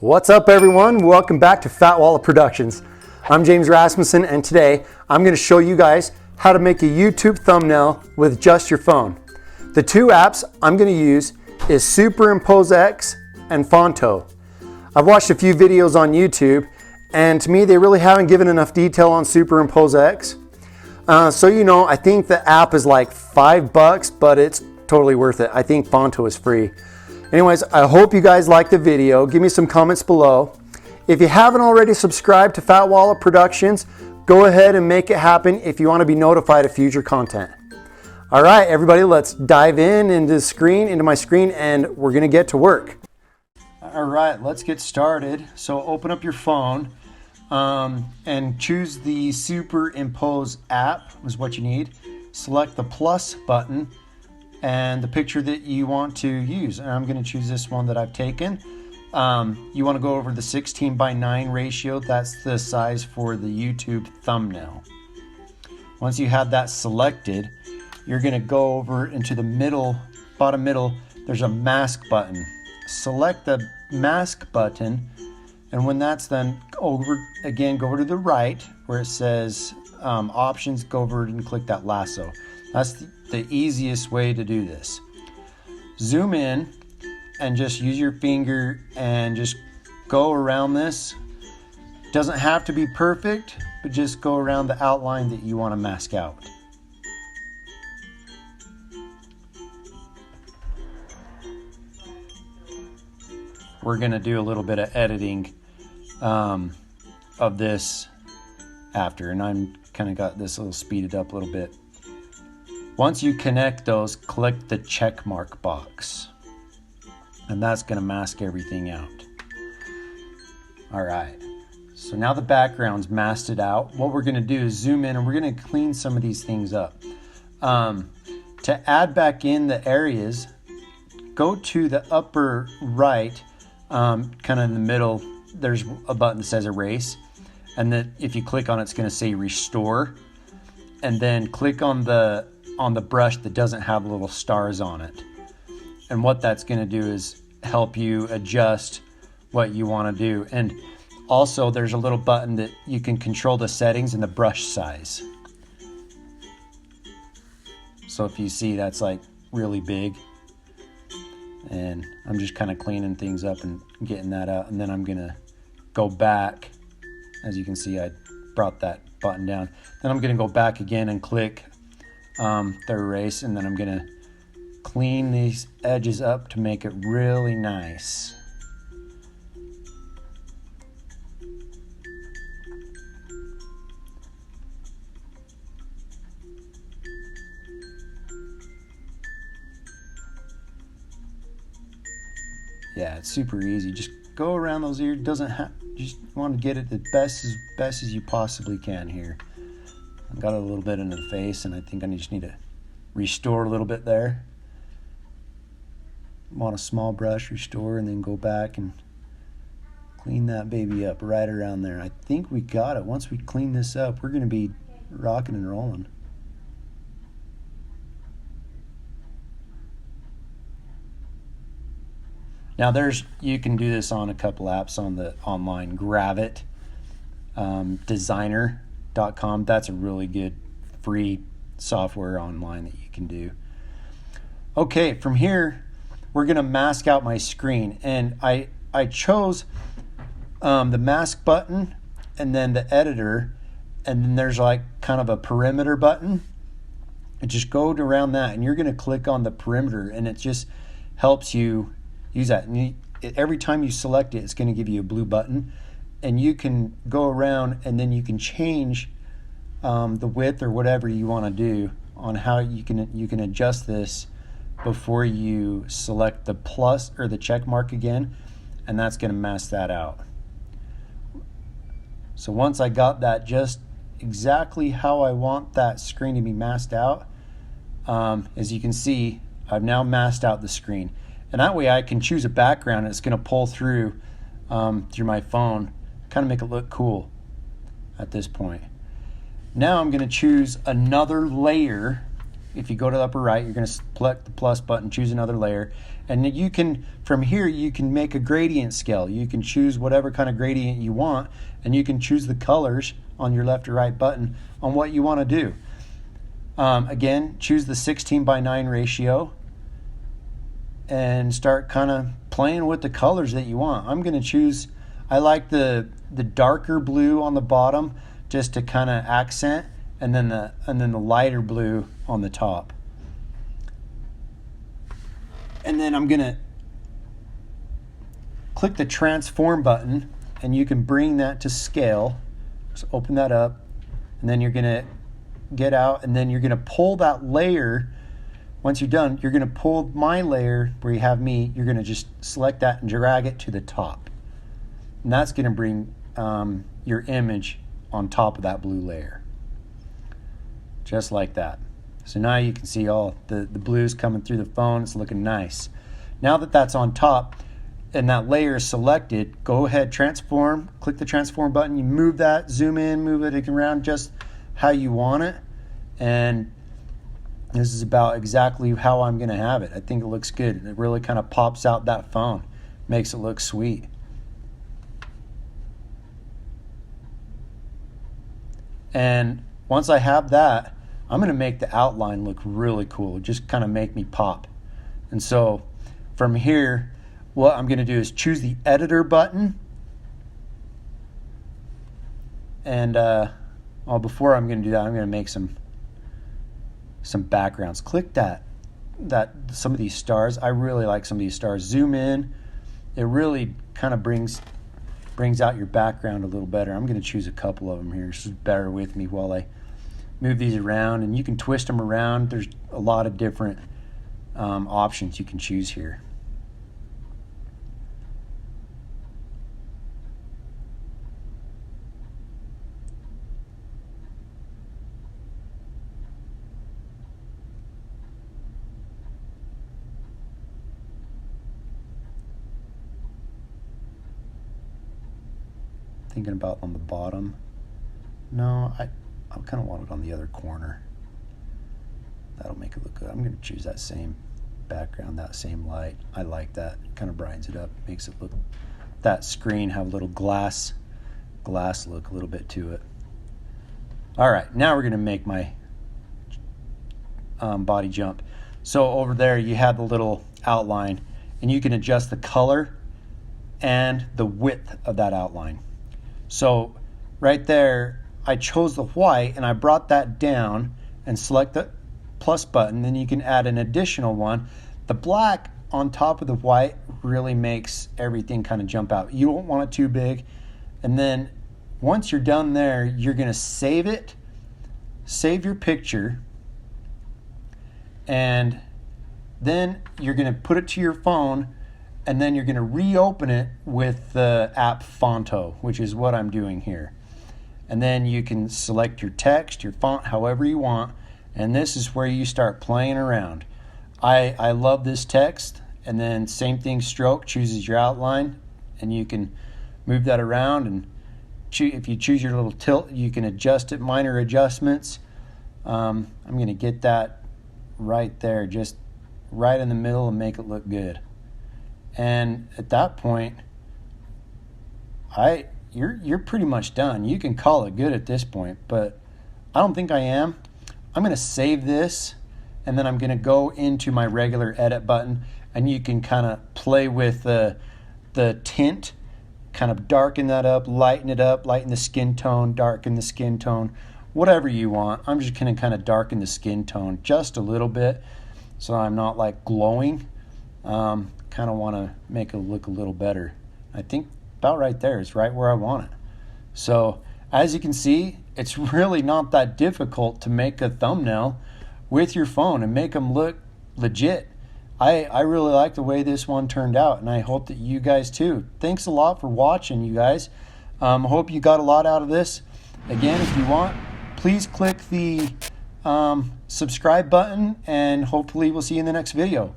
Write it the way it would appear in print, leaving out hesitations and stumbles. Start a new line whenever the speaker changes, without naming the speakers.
What's up, everyone? Welcome back to Fat Wallet Productions. I'm James Rasmussen, and today I'm going to show you guys how to make a YouTube thumbnail with just your phone. The two apps I'm going to use is SuperimposeX and Phonto. I've watched a few videos on YouTube, and to me they really haven't given enough detail on SuperimposeX. So I think the app is like $5, but it's totally worth it. I think Phonto is free. Anyways, I hope you guys liked the video. Give me some comments below. If you haven't already subscribed to Fat Wallet Productions, go ahead and make it happen if you want to be notified of future content. All right, everybody, let's dive into my screen, and we're gonna get to work. All right, let's get started. So open up your phone and choose the Superimpose app is what you need. Select the plus button and the picture that you want to use. And I'm going to choose this one that I've taken. You want to go over the 16:9 ratio. That's the size for the YouTube thumbnail. Once you have that selected, you're going to go over into the middle, bottom middle, there's a mask button. Select the mask button, and when that's done, go over to the right where it says options, go over and click that lasso. That's the easiest way to do this. Zoom in and just use your finger and just go around this. Doesn't have to be perfect, but just go around the outline that you want to mask out. We're going to do a little bit of editing of this after, and I'm kind of got this a little speeded up a little bit. Once you connect those, click the check mark box, and that's going to mask everything out. All right, so now the background's masked out. What we're going to do is zoom in, and we're going to clean some of these things up. To add back in the areas, go to the upper right, kind of in the middle. There's a button that says erase, and then if you click on it, it's going to say restore, and then click on the brush that doesn't have little stars on it. And what that's going to do is help you adjust what you want to do. And also there's a little button that you can control the settings and the brush size. So if you see, that's like really big, and I'm just kind of cleaning things up and getting that out. And then I'm going to go back. As you can see, I brought that button down. Then I'm going to go back again and click the erase, and then I'm going to clean these edges up to make it really nice. Yeah, it's super easy. Just go around those ears. Just want to get it the best as you possibly can here. I got a little bit into the face, and I think I just need to restore a little bit there. Want a small brush, restore, and then go back and clean that baby up right around there. I think we got it. Once we clean this up, we're going to be rocking and rolling. Now you can do this on a couple apps on the online. Gravit, designer.com. That's a really good free software online that you can do. Okay, from here we're going to mask out my screen, and I chose the mask button and then the editor, and then there's like kind of a perimeter button, and just go around that, and you're going to click on the perimeter, and it just helps you use that. And every time you select it, it's going to give you a blue button, and you can go around and then you can change the width or whatever you want to do on how you can adjust this before you select the plus or the check mark again, and that's going to mask that out. So once I got that just exactly how I want that screen to be masked out, as you can see, I've now masked out the screen. And that way I can choose a background, and it's going to pull through my phone, kind of make it look cool at this point. Now I'm going to choose another layer if you go to the upper right, you're going to select the plus button, choose another layer, and you can, from here, you can make a gradient scale. You can choose whatever kind of gradient you want, and you can choose the colors on your left or right button on what you want to do. Again, choose the 16:9 ratio and start kind of playing with the colors that you want. I'm going to choose, I like the darker blue on the bottom just to kind of accent, and then the lighter blue on the top. And then I'm going to click the transform button, and you can bring that to scale. So open that up, and then you're going to get out, and then you're going to pull that layer. Once you're done, you're going to pull my layer where you have me. You're going to just select that and drag it to the top, and that's going to bring your image on top of that blue layer, just like that. So now you can see all the blues coming through the phone. It's looking nice. Now that that's on top and that layer is selected, go ahead, transform, click the transform button. You move that, zoom in, move it around just how you want it. And this is about exactly how I'm going to have it. I think it looks good. It really kind of pops out that phone, makes it look sweet. And once I have that, I'm going to make the outline look really cool, just kind of make me pop. And so from here, what I'm going to do is choose the editor button. And before I'm going to do that, I'm going to make some backgrounds. Click that some of these stars. I really like some of these stars. Zoom in. It really kind of brings out your background a little better. I'm going to choose a couple of them here. Just bear with me while I move these around, and you can twist them around. There's a lot of different options you can choose here. Thinking about on the bottom. No, I kind of want it on the other corner. That'll make it look good. I'm going to choose that same background, that same light. I like that. Kind of brightens it up, makes it look, that screen have a little glass look a little bit to it. All right, now we're going to make my body jump. So over there you have the little outline, and you can adjust the color and the width of that outline. So right there, I chose the white and I brought that down and select the plus button. Then you can add an additional one. The black on top of the white really makes everything kind of jump out. You don't want it too big. And then once you're done there, you're going to save it, save your picture, and then you're going to put it to your phone, and then you're going to reopen it with the app Phonto, which is what I'm doing here. And then you can select your text, your font, however you want, and this is where you start playing around. I love this text, and then same thing, stroke, chooses your outline, and you can move that around, and if you choose your little tilt, you can adjust it, minor adjustments. I'm going to get that right there, just right in the middle, and make it look good. And at that point, you're pretty much done. You can call it good at this point, but I don't think I am. I'm going to save this, and then I'm going to go into my regular edit button, and you can kind of play with the tint, kind of darken that up, lighten it up, lighten the skin tone, darken the skin tone, whatever you want. I'm just going to kind of darken the skin tone just a little bit so I'm not like glowing. Kind of want to make it look a little better. I think about right there is right where I want it. So as you can see, it's really not that difficult to make a thumbnail with your phone and make them look legit. I really like the way this one turned out, and I hope that you guys too. Thanks a lot for watching, you guys. Hope you got a lot out of this. Again, if you want, please click the subscribe button, and hopefully we'll see you in the next video.